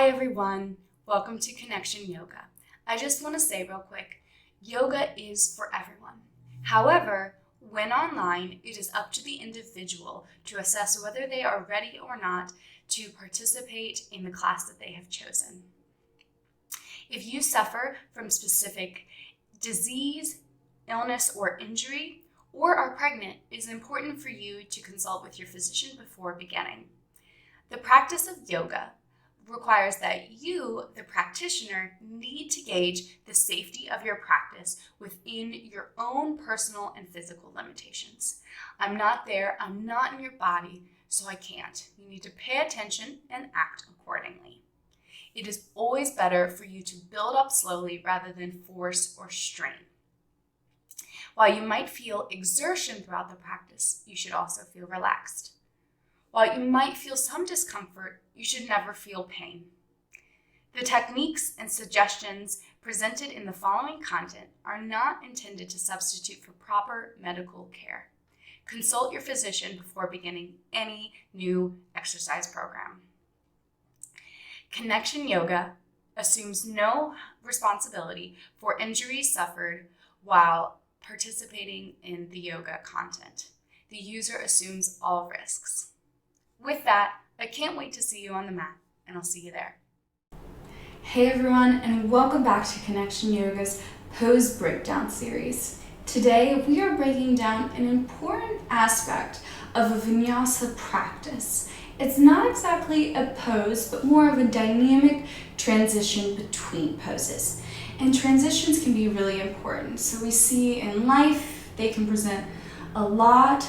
Hi everyone, welcome to Connection Yoga. I just want to say real quick, yoga is for everyone. However, when online, it is up to the individual to assess whether they are ready or not to participate in the class that they have chosen. If you suffer from specific disease, illness, or injury, or are pregnant, it is important for you to consult with your physician before beginning. The practice of yoga requires that you, the practitioner, need to gauge the safety of your practice within your own personal and physical limitations. I'm not there, I'm not in your body, so I can't. You need to pay attention and act accordingly. It is always better for you to build up slowly rather than force or strain. While you might feel exertion throughout the practice, you should also feel relaxed. While you might feel some discomfort, you should never feel pain. The techniques and suggestions presented in the following content are not intended to substitute for proper medical care. Consult your physician before beginning any new exercise program. Connection Yoga assumes no responsibility for injuries suffered while participating in the yoga content. The user assumes all risks. With that, I can't wait to see you on the mat, and I'll see you there. Hey everyone, and welcome back to Connection Yoga's Pose Breakdown series. Today, we are breaking down an important aspect of a Vinyasa practice. It's not exactly a pose, but more of a dynamic transition between poses. And transitions can be really important. So we see in life, they can present a lot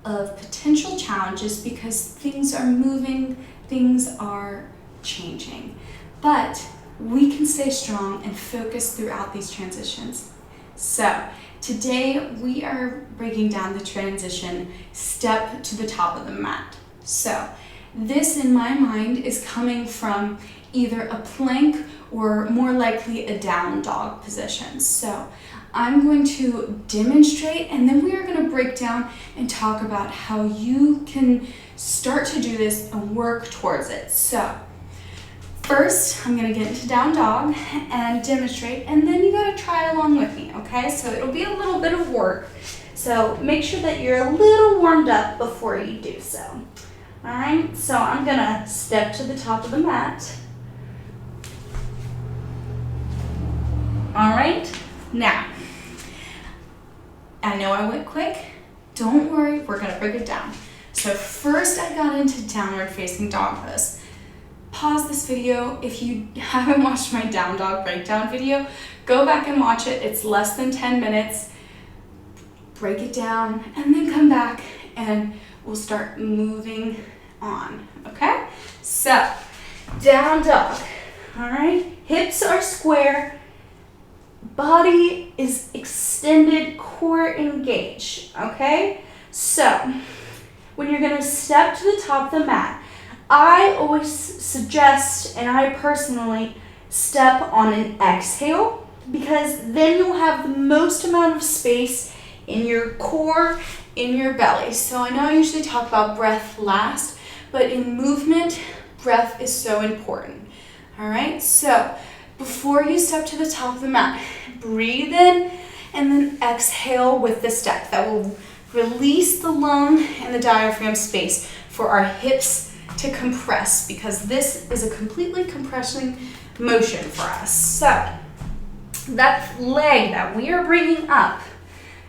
of potential challenges because things are moving, things are changing. But we can stay strong and focus throughout these transitions. So today we are breaking down the transition step to the top of the mat. So this in my mind is coming from either a plank or more likely a down dog position. So I'm going to demonstrate and then we are going to break down and talk about how you can start to do this and work towards it. So first, I'm going to get into down dog and demonstrate, and then you got to try along with me, okay? So it'll be a little bit of work. So make sure that you're a little warmed up before you do so. All right, so I'm going to step to the top of the mat. All right, now, I know I went quick. Don't worry, we're gonna break it down. So first I got into downward facing dog pose. Pause this video. If you haven't watched my down dog breakdown video, go back and watch it. It's less than 10 minutes. Break it down and then come back and we'll start moving on, okay? So, down dog, all right? Hips are square. Body is extended, core engaged, okay? So, when you're gonna step to the top of the mat, I always suggest, and I personally step on an exhale, because then you'll have the most amount of space in your core, in your belly. So I know I usually talk about breath last, but in movement, breath is so important, all right? So, before you step to the top of the mat, breathe in and then exhale with the step. That will release the lung and the diaphragm space for our hips to compress, because this is a completely compressing motion for us. So that leg that we are bringing up,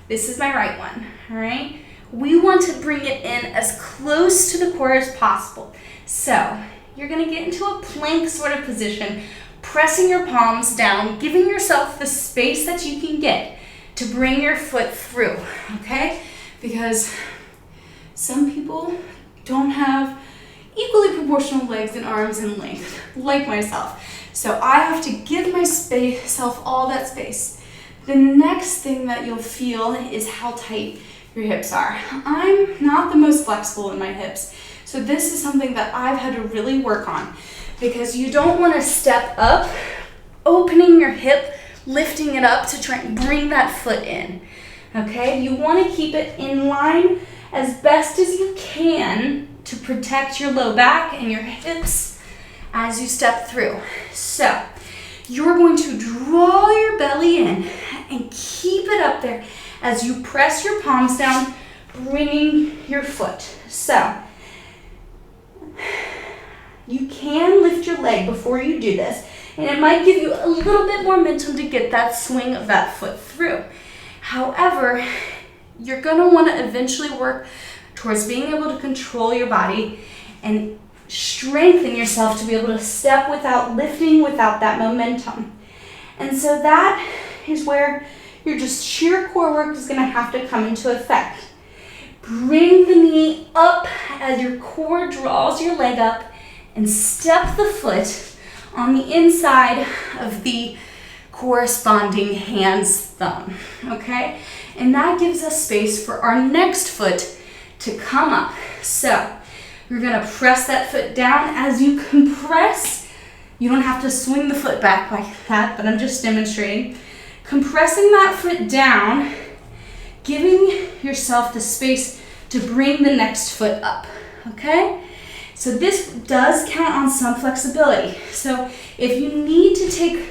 this is my right one, all right? We want to bring it in as close to the core as possible. So you're gonna get into a plank sort of position, pressing your palms down, giving yourself the space that you can get to bring your foot through, okay? Because some people don't have equally proportional legs and arms and length, like myself. So I have to give myself all that space. The next thing that you'll feel is how tight your hips are. I'm not the most flexible in my hips, so this is something that I've had to really work on, because you don't want to step up, opening your hip, lifting it up to try and bring that foot in, okay? You want to keep it in line as best as you can to protect your low back and your hips as you step through. So you're going to draw your belly in and keep it up there as you press your palms down, bringing your foot. So you can lift your leg before you do this, and it might give you a little bit more momentum to get that swing of that foot through. However, you're going to want to eventually work towards being able to control your body and strengthen yourself to be able to step without lifting, without that momentum. And so that is where your just sheer core work is going to have to come into effect. Bring the knee up as your core draws your leg up, and step the foot on the inside of the corresponding hand's thumb, okay? And that gives us space for our next foot to come up. So you're gonna press that foot down. As you compress, you don't have to swing the foot back like that, but I'm just demonstrating. Compressing that foot down, giving yourself the space to bring the next foot up, okay? So this does count on some flexibility. So if you need to take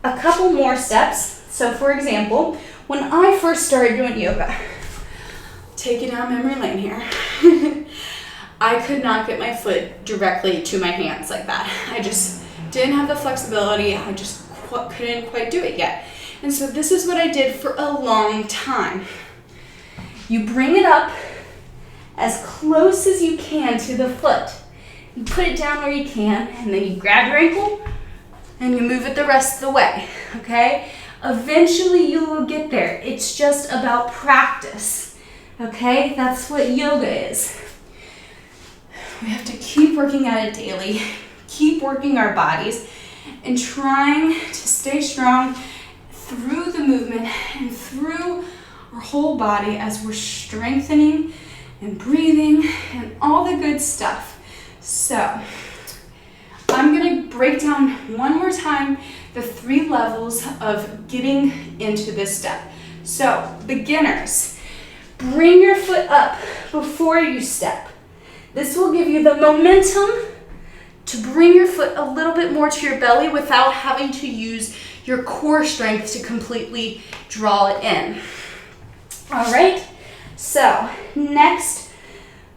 a couple more steps, so for example, when I first started doing yoga, take it down memory lane here, I could not get my foot directly to my hands like that. I just didn't have the flexibility. I just couldn't quite do it yet. And so this is what I did for a long time. You bring it up as close as you can to the foot. You put it down where you can, and then you grab your ankle and you move it the rest of the way, okay? Eventually you will get there. It's just about practice, okay? That's what yoga is. We have to keep working at it daily, keep working our bodies, and trying to stay strong through the movement and through our whole body as we're strengthening and breathing and all the good stuff. So I'm gonna break down one more time the 3 levels of getting into this step. So beginners, bring your foot up before you step. This will give you the momentum to bring your foot a little bit more to your belly without having to use your core strength to completely draw it in. All right, so next,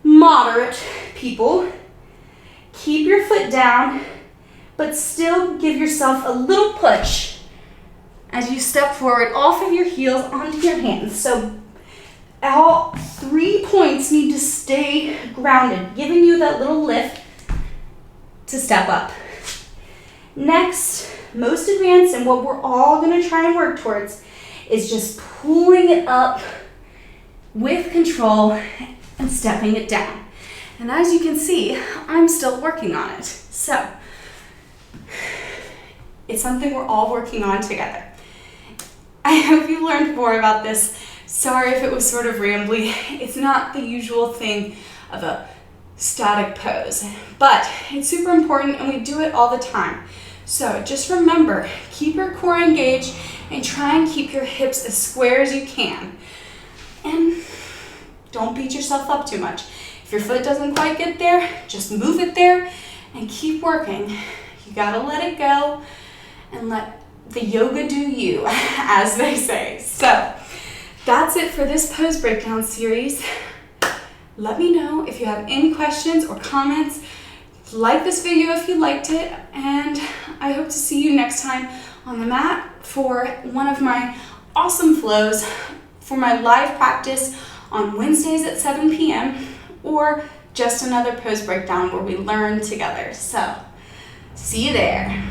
moderate people, keep your foot down, but still give yourself a little push as you step forward off of your heels onto your hands. So all 3 points need to stay grounded, giving you that little lift to step up. Next, most advanced, and what we're all gonna try and work towards is just pulling it up with control and stepping it down. And as you can see, I'm still working on it. So it's something we're all working on together. I hope you learned more about this. Sorry if it was sort of rambly. It's not the usual thing of a static pose, but it's super important and we do it all the time. So just remember, keep your core engaged and try and keep your hips as square as you can. And don't beat yourself up too much. If your foot doesn't quite get there, just move it there and keep working. You gotta let it go and let the yoga do you, as they say. So that's it for this pose breakdown series. Let me know if you have any questions or comments. Like this video if you liked it, and I hope to see you next time on the mat for one of my awesome flows for my live practice on Wednesdays at 7 p.m. or just another pose breakdown where we learn together. So see you there.